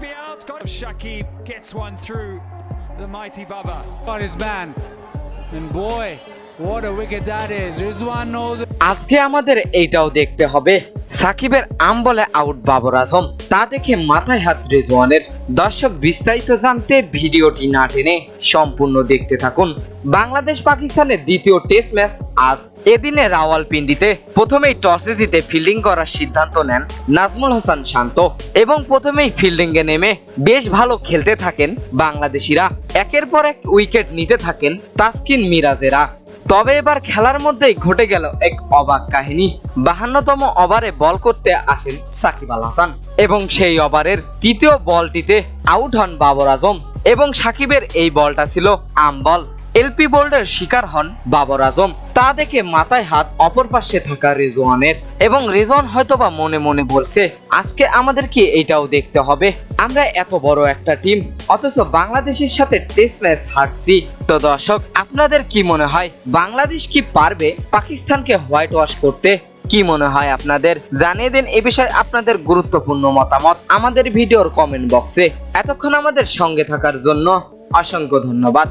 be out. Shakib gets one through the mighty Baba. On his man, and boy, what a wicket that is. Rizwan knows it. আজকে আমাদের এইটাও দেখতে হবে, সাকিবের আম বলে out Babar Azam, তা দেখে মাথায় হাত রেজওয়ানের। দর্শক, বিস্তারিত জানতে ভিডিওটি না টেনে সম্পূর্ণ দেখতে থাকুন। বাংলাদেশ পাকিস্তানের দ্বিতীয় টেস্ট ম্যাচ আজ। এদিনে রাওয়ালপিন্ডিতে প্রথমেই টসে জিতে ফিল্ডিং করার সিদ্ধান্ত নেন নাজমুল হাসান শান্ত এবং প্রথমেই ফিল্ডিং এ নেমে বেশ ভালো খেলতে থাকেন বাংলাদেশিরা। একের পর এক উইকেট নিতে থাকেন তাসকিন মিরাজেরা। তবে এবার খেলার মধ্যেই ঘটে গেল এক অবাক কাহিনী। 52তম ওভারে বল করতে আসেন সাকিব আল হাসান এবং সেই ওভারের তৃতীয় বলটিতে আউট হন বাবর আজম এবং সাকিবের এই বলটা ছিল আম বল। এলপি বোল্ডের শিকার হন বাবর আজম। তা দেখে মাথায় হাত অপর পাশে থাকা রেজওয়ানের এবং রেজওয়ান হয়তোবা মনে মনে বলছে, আজকে আমাদের কি এটাও দেখতে হবে? আমরা এত বড় একটা টিম, অথচ বাংলাদেশের সাথে টেস্ট ম্যাচ হারছি। তো দর্শক, আপনাদের কি মনে হয়, বাংলাদেশ কি পারবে পাকিস্তানকে হোয়াইট ওয়াশ করতে? কি মনে হয় আপনাদের? জানিয়ে দিন এ বিষয়ে আপনাদের গুরুত্বপূর্ণ মতামত আমাদের ভিডিওর কমেন্ট বক্সে। এতক্ষণ আমাদের সঙ্গে থাকার জন্য অসংখ্য ধন্যবাদ।